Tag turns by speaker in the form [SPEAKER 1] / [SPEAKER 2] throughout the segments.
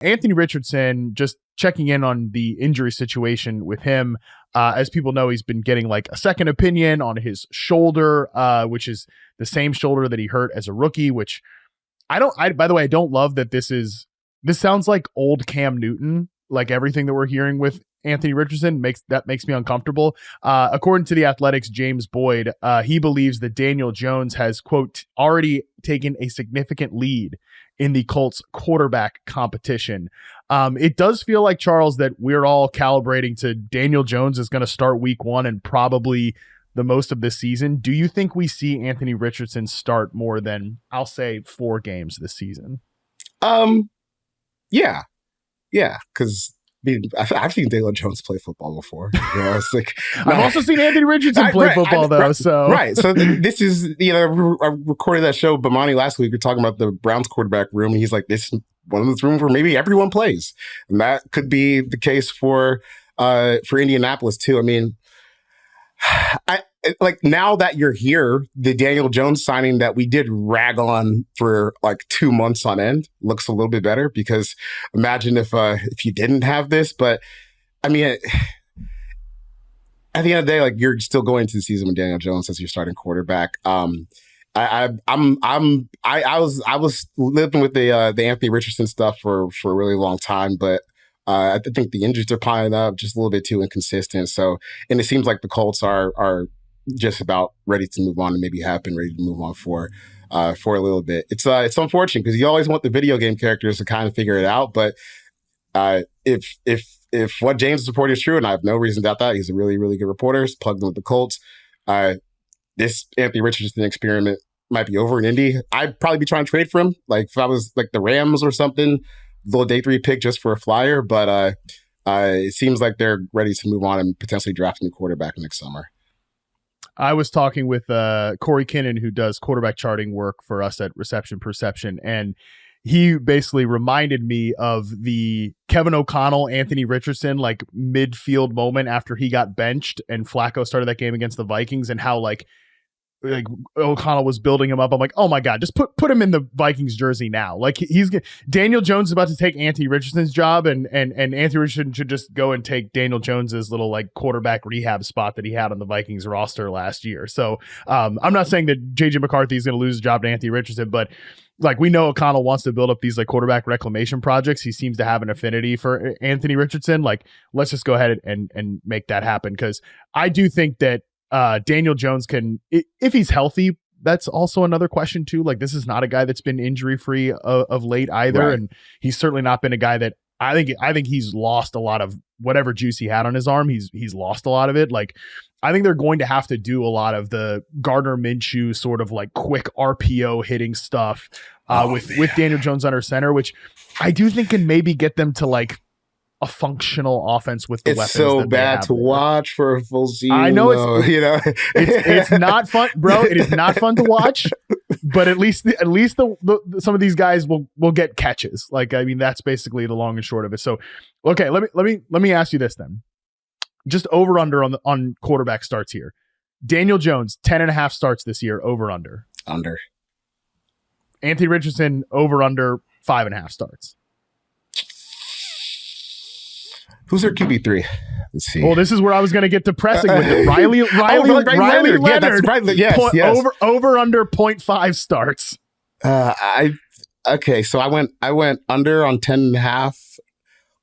[SPEAKER 1] Anthony Richardson, just checking in on the injury situation with him. As people know, he's been getting like a second opinion on his shoulder, which is the same shoulder that he hurt as a rookie, which by the way, I don't love that this sounds like old Cam Newton, like everything that we're hearing with Anthony Richardson makes me uncomfortable. According to The Athletic's James Boyd, he believes that Daniel Jones has, quote, already taken a significant lead in the Colts quarterback competition. It does feel like, Charles, that we're all calibrating to Daniel Jones is going to start week 1 and probably the most of this season. Do you think we see Anthony Richardson start more than, I'll say, 4 games this season?
[SPEAKER 2] Yeah. Because I've seen Daniel Jones play football before. You know, it's like
[SPEAKER 1] I've also seen Anthony Richardson play football, though.
[SPEAKER 2] So this is, I recorded that show Bomani last week. We're talking about the Browns quarterback room, and he's like, this is one of those rooms where maybe everyone plays, and that could be the case for Indianapolis too. I mean, now that you're here, the Daniel Jones signing that we did rag on for like 2 months on end looks a little bit better, because imagine if you didn't have this. But I mean, at the end of the day, like, you're still going into the season with Daniel Jones as your starting quarterback. I was living with the Anthony Richardson stuff for a really long time, but I think the injuries are piling up, just a little bit too inconsistent. So, and it seems like the Colts are just about ready to move on, and maybe have been ready to move on for a little bit. It's unfortunate, because you always want the video game characters to kind of figure it out. But if what James is reporting is true, and I have no reason to doubt that, he's a really, really good reporter, he's plugged in with the Colts. This Anthony Richardson experiment might be over in Indy. I'd probably be trying to trade for him, like if I was like the Rams or something, little day 3 pick just for a flyer. But it seems like they're ready to move on and potentially draft a new quarterback next summer.
[SPEAKER 1] I was talking with Corey Kinnan, who does quarterback charting work for us at Reception Perception, and he basically reminded me of the Kevin O'Connell, Anthony Richardson, like midfield moment after he got benched and Flacco started that game against the Vikings, and how like O'Connell was building him up. I'm like, oh my God, just put him in the Vikings jersey now. Like Daniel Jones is about to take Anthony Richardson's job, and Anthony Richardson should just go and take Daniel Jones's little like quarterback rehab spot that he had on the Vikings roster last year. So I'm not saying that JJ McCarthy is going to lose his job to Anthony Richardson, but like, we know O'Connell wants to build up these like quarterback reclamation projects. He seems to have an affinity for Anthony Richardson. Like, let's just go ahead and make that happen, because I do think that Daniel Jones can, if he's healthy. That's also another question too. Like, this is not a guy that's been injury free of late either, right. And he's certainly not been a guy that I think he's lost a lot of whatever juice he had on his arm. He's lost a lot of it. Like, I think they're going to have to do a lot of the Gardner Minshew sort of like quick RPO hitting stuff with Daniel Jones under center, which I do think can maybe get them to like a functional offense with the weapons. It's so
[SPEAKER 2] bad to watch for a full season.
[SPEAKER 1] I know it's not fun, bro. It is not fun to watch, but at least some of these guys will get catches. Like, I mean, that's basically the long and short of it. So, okay, let me ask you this then. Just over under on quarterback starts here. Daniel Jones 10.5 starts this year. Over under. Anthony Richardson over under 5.5 starts.
[SPEAKER 2] Who's their QB3? Let's see.
[SPEAKER 1] Well, this is where I was going to get depressing with it. Riley Leonard.
[SPEAKER 2] Yeah, that's right. Yes.
[SPEAKER 1] Over under 0.5 starts.
[SPEAKER 2] Okay, so I went under on 10.5.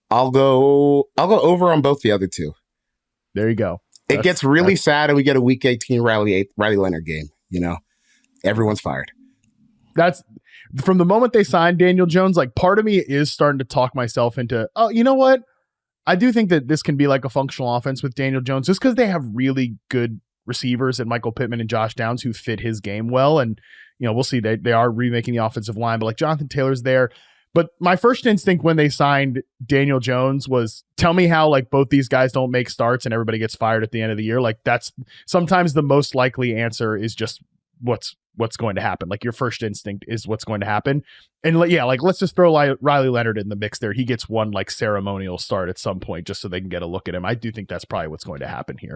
[SPEAKER 2] I'll go over on both the other two.
[SPEAKER 1] There you go.
[SPEAKER 2] It gets really sad, and we get a Week 18 Riley Leonard game. You know, everyone's fired.
[SPEAKER 1] That's from the moment they signed Daniel Jones. Like, part of me is starting to talk myself into, oh, you know what? I do think that this can be like a functional offense with Daniel Jones, just because they have really good receivers and Michael Pittman and Josh Downs who fit his game well. And, you know, we'll see. They are remaking the offensive line, but like Jonathan Taylor's there. But my first instinct when they signed Daniel Jones was, tell me how like both these guys don't make starts and everybody gets fired at the end of the year. Like, that's sometimes the most likely answer is just what's going to happen. Like, your first instinct is what's going to happen. And yeah, like, let's just throw Riley Leonard in the mix there. He gets one like ceremonial start at some point just so they can get a look at him. I do think that's probably what's going to happen here.